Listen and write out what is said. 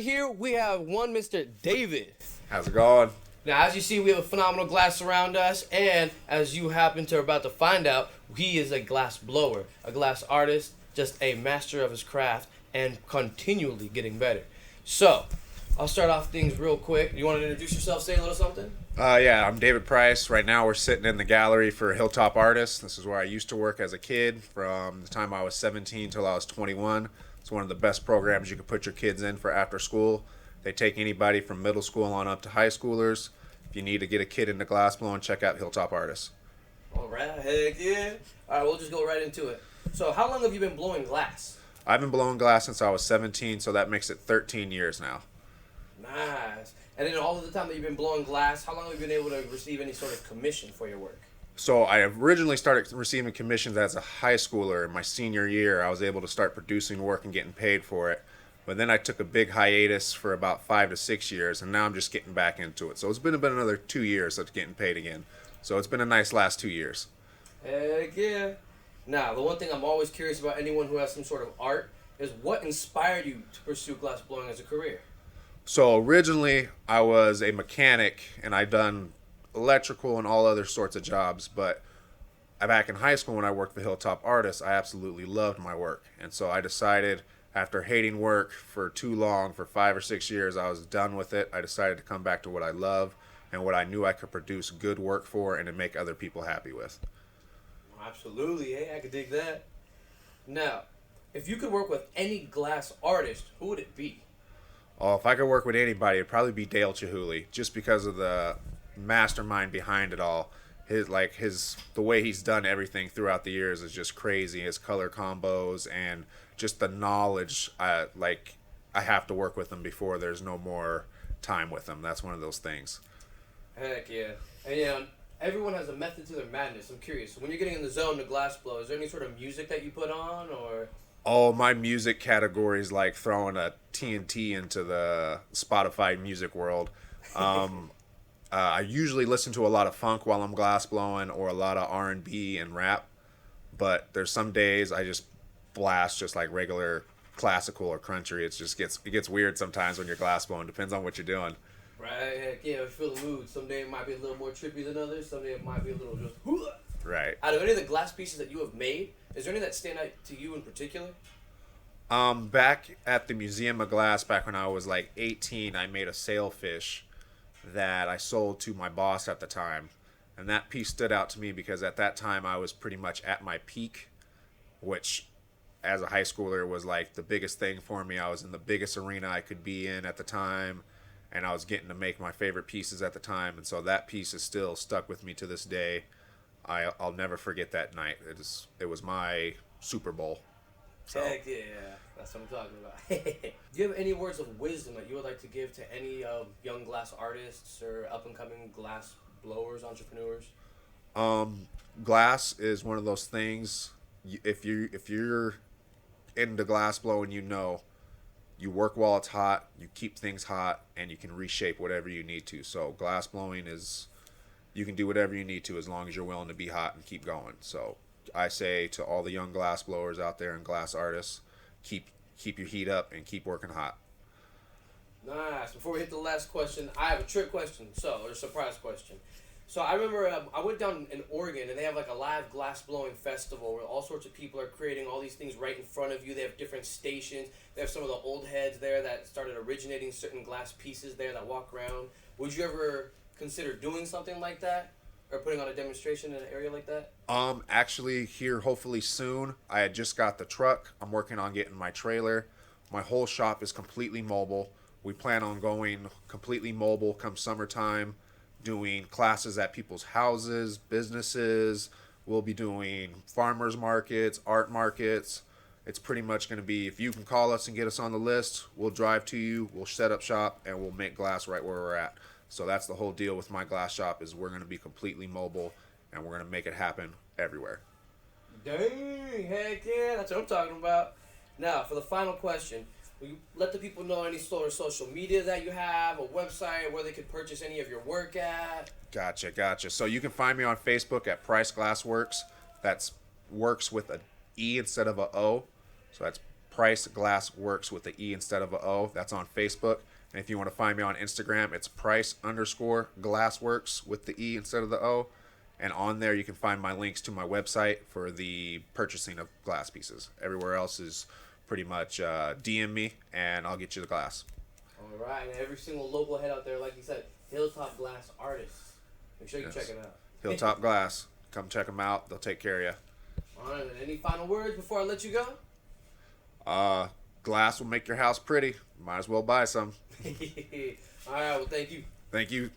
here, we have one Mr. David. How's it going? Now, as you see, we have a phenomenal glass around us, and as you happen to about to find out, he is a glass blower, a glass artist, just a master of his craft, and continually getting better. So, I'll start off things real quick. You want to introduce yourself, say a little something? Yeah, I'm David Price. Right now we're sitting in the gallery for Hilltop Artists. This is where I used to work as a kid from the time I was 17 till I was 21. It's one of the best programs you can put your kids in for after school. They take anybody from middle school on up to high schoolers. If you need to get a kid into glass blowing, check out Hilltop Artists. All right, heck yeah. All right, we'll just go right into it. So how long have you been blowing glass? I've been blowing glass since I was 17, so that makes it 13 years now. Nice. And then all of the time that you've been blowing glass, how long have you been able to receive any sort of commission for your work? So I originally started receiving commissions as a high schooler. In my senior year, I was able to start producing work and getting paid for it. But then I took a big hiatus for about 5 to 6 years, and now I'm just getting back into it. So it's been about another 2 years of getting paid again. So it's been a nice last 2 years. Heck yeah. Now, the one thing I'm always curious about anyone who has some sort of art is what inspired you to pursue glass blowing as a career? So originally, I was a mechanic, and I'd done electrical and all other sorts of jobs. But back in high school when I worked for Hilltop Artists, I absolutely loved my work. And so I decided, after hating work for too long, for 5 or 6 years, I was done with it. I decided to come back to what I love and what I knew I could produce good work for and to make other people happy with. Absolutely. Hey, I could dig that. Now, if you could work with any glass artist, who would it be? Oh, if I could work with anybody, it'd probably be Dale Chihuly, just because of the mastermind behind it all. The way he's done everything throughout the years is just crazy. His color combos and just the knowledge. I have to work with him before there's no more time with him. That's one of those things. Heck yeah. And everyone has a method to their madness. I'm curious. So when you're getting in the zone to glass blow, is there any sort of music that you put on, or? Oh, my music category is like throwing a TNT into the Spotify music world. I usually listen to a lot of funk while I'm glass blowing, or a lot of R&B and rap. But there's some days I just blast just like regular classical or country. It gets weird sometimes when you're glass blowing. Depends on what you're doing. Right, heck yeah, I feel the mood. Some day it might be a little more trippy than others. Some day it might be a little just hoo-ah. Right. Out of any of the glass pieces that you have made, is there any that stand out to you in particular? Back at the Museum of Glass, back when I was like 18, I made a Sailfish that I sold to my boss at the time. And that piece stood out to me because at that time I was pretty much at my peak, which as a high schooler was like the biggest thing for me. I was in the biggest arena I could be in at the time, and I was getting to make my favorite pieces at the time. And so that piece is still stuck with me to this day. I'll never forget that night. It was my Super Bowl. So. Heck yeah, that's what I'm talking about. Do you have any words of wisdom that you would like to give to any young glass artists or up-and-coming glass blowers, entrepreneurs? Glass is one of those things. If you're into glass blowing, you work while it's hot, you keep things hot, and you can reshape whatever you need to. So glass blowing you can do whatever you need to as long as you're willing to be hot and keep going. So I say to all the young glass blowers out there and glass artists, keep your heat up and keep working hot. Nice. Before we hit the last question, I have a trick question, or a surprise question. So I remember I went down in Oregon, and they have like a live glass blowing festival where all sorts of people are creating all these things right in front of you. They have different stations. They have some of the old heads there that started originating certain glass pieces there that walk around. Would you ever consider doing something like that, or putting on a demonstration in an area like that? Actually, here hopefully soon. I had just got the truck. I'm working on getting my trailer. My whole shop is completely mobile. We plan on going completely mobile come summertime, doing classes at people's houses, businesses. We'll be doing farmers markets, art markets. It's pretty much going to be, if you can call us and get us on the list, we'll drive to you, we'll set up shop, and we'll make glass right where we're at. So that's the whole deal with my glass shop, is we're going to be completely mobile, and we're going to make it happen everywhere. Dang, heck yeah, that's what I'm talking about. Now, for the final question, will you let the people know any sort of social media that you have, a website where they could purchase any of your work at? Gotcha. So you can find me on Facebook at Price Glass Works. That's works with a E instead of a O. So that's Price Glass Works with the E instead of a O. That's on Facebook. And if you want to find me on Instagram, it's Price_Glassworks with the E instead of the O. And on there, you can find my links to my website for the purchasing of glass pieces. Everywhere else is pretty much DM me, and I'll get you the glass. All right, and every single local head out there, like you said, Hilltop Glass Artists. Make sure you check it out. Hilltop Glass. Come check them out. They'll take care of you. All right, and any final words before I let you go? Glass will make your house pretty. Might as well buy some. All right, well, thank you. Thank you.